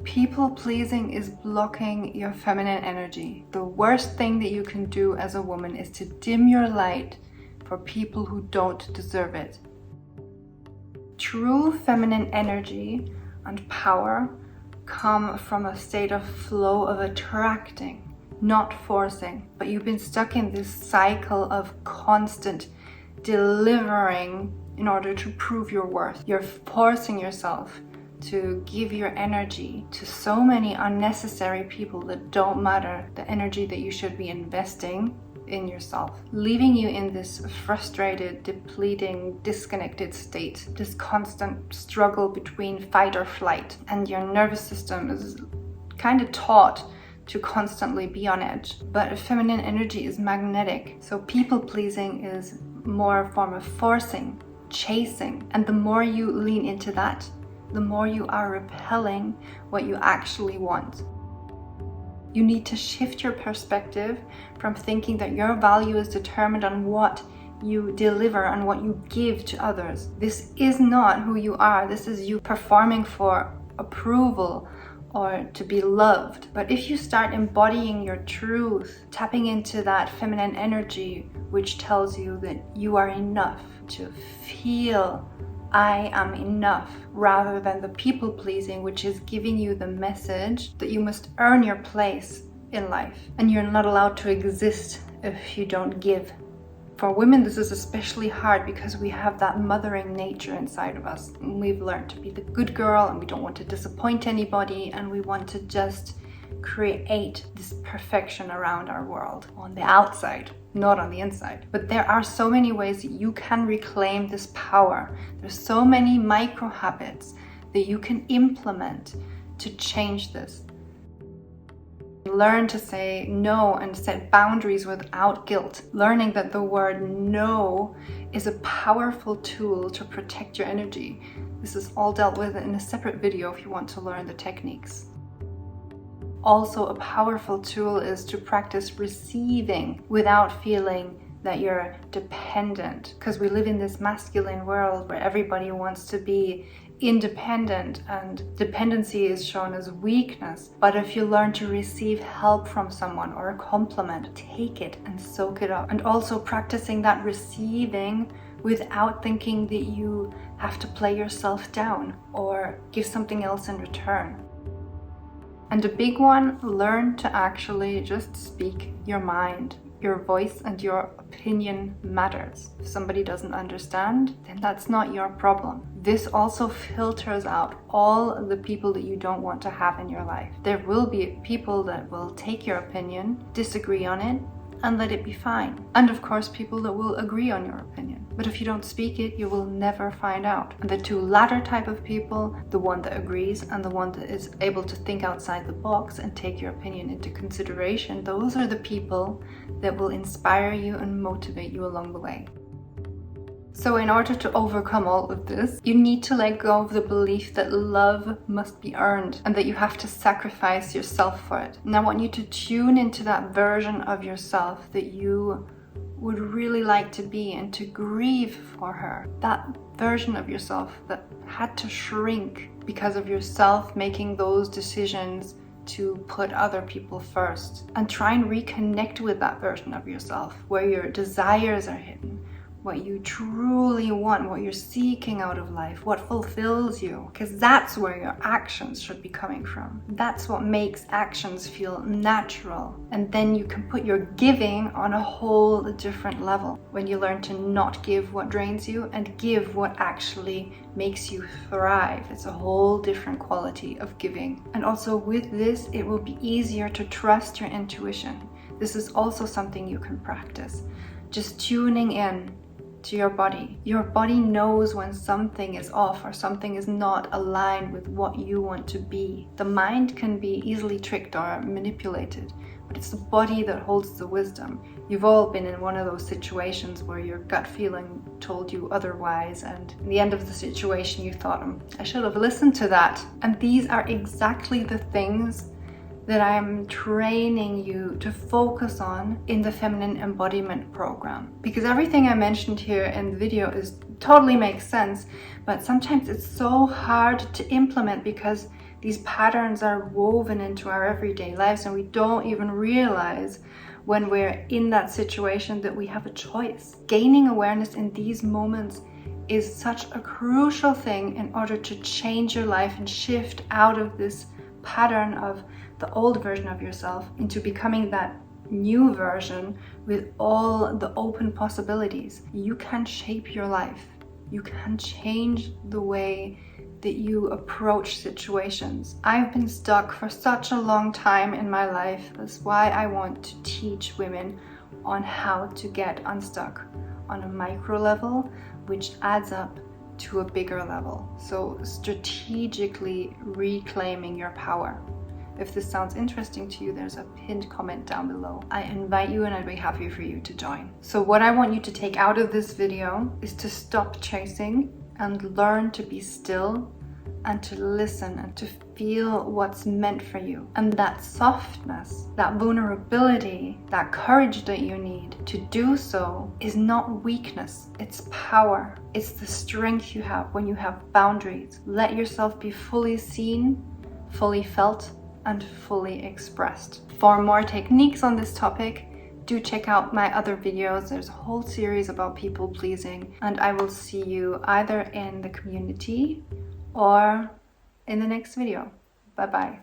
People pleasing is blocking your feminine energy. The worst thing that you can do as a woman is to dim your light for people who don't deserve it. True feminine energy and power come from a state of flow, of attracting, not forcing. But you've been stuck in this cycle of constant delivering in order to prove your worth. You're forcing yourself to give your energy to so many unnecessary people that don't matter, the energy that you should be investing in yourself, leaving you in this frustrated, depleting, disconnected state, this constant struggle between fight or flight. And your nervous system is kind of taught to constantly be on edge. But feminine energy is magnetic, so people pleasing is more a form of forcing, chasing, and the more you lean into that, the more you are repelling what you actually want. You need to shift your perspective from thinking that your value is determined on what you deliver and what you give to others. This is not who you are. This is you performing for approval or to be loved. But if you start embodying your truth, tapping into that feminine energy, which tells you that you are enough, to feel I am enough, rather than the people pleasing, which is giving you the message that you must earn your place in life and you're not allowed to exist if you don't give. For women, this is especially hard because we have that mothering nature inside of us. We've learned to be the good girl and we don't want to disappoint anybody, and we want to just create this perfection around our world on the outside, not on the inside. But there are so many ways that you can reclaim this power. There's so many micro habits that you can implement to change this. Learn to say no and set boundaries without guilt. Learning that the word no is a powerful tool to protect your energy. This is all dealt with in a separate video if you want to learn the techniques. Also, a powerful tool is to practice receiving without feeling that you're dependent, because we live in this masculine world where everybody wants to be independent and dependency is shown as weakness. But if you learn to receive help from someone or a compliment, take it and soak it up. And also practicing that receiving without thinking that you have to play yourself down or give something else in return. And a big one, learn to actually just speak your mind. Your voice and your opinion matters. If somebody doesn't understand, then that's not your problem. This also filters out all the people that you don't want to have in your life. There will be people that will take your opinion, disagree on it, and let it be fine. And of course, people that will agree on your opinion. But if you don't speak it, you will never find out. And the two latter type of people, the one that agrees and the one that is able to think outside the box and take your opinion into consideration, those are the people that will inspire you and motivate you along the way. So in order to overcome all of this, you need to let go of the belief that love must be earned and that you have to sacrifice yourself for it. And I want you to tune into that version of yourself that you would really like to be and to grieve for her. That version of yourself that had to shrink because of yourself making those decisions to put other people first. And try and reconnect with that version of yourself where your desires are hidden, what you truly want, what you're seeking out of life, what fulfills you, because that's where your actions should be coming from. That's what makes actions feel natural. And then you can put your giving on a whole different level when you learn to not give what drains you and give what actually makes you thrive. It's a whole different quality of giving. And also with this, it will be easier to trust your intuition. This is also something you can practice. Just tuning in to your body. Your body knows when something is off or something is not aligned with what you want to be. The mind can be easily tricked or manipulated, but it's the body that holds the wisdom. You've all been in one of those situations where your gut feeling told you otherwise, and in the end of the situation you thought, I should have listened to that. And these are exactly the things that I'm training you to focus on in the Feminine Embodiment Program. Because everything I mentioned here in the video totally makes sense, but sometimes it's so hard to implement because These patterns are woven into our everyday lives, and we don't even realize when we're in that situation that we have a choice. Gaining awareness in these moments is such a crucial thing in order to change your life and shift out of this pattern of the old version of yourself into becoming that new version with all the open possibilities. You can shape your life. You can change the way that you approach situations. I've been stuck for such a long time in my life. That's why I want to teach women on how to get unstuck on a micro level, which adds up to a bigger level. So strategically reclaiming your power. If this sounds interesting to you, there's a pinned comment down below. I invite you and I'd be happy for you to join. So what I want you to take out of this video is to stop chasing and learn to be still and to listen and to feel what's meant for you. And that softness, that vulnerability, that courage that you need to do so is not weakness, it's power. It's the strength you have when you have boundaries. Let yourself be fully seen, fully felt, and fully expressed. For more techniques on this topic, do check out my other videos. There's a whole series about people pleasing, and I will see you either in the community or in the next video. Bye bye.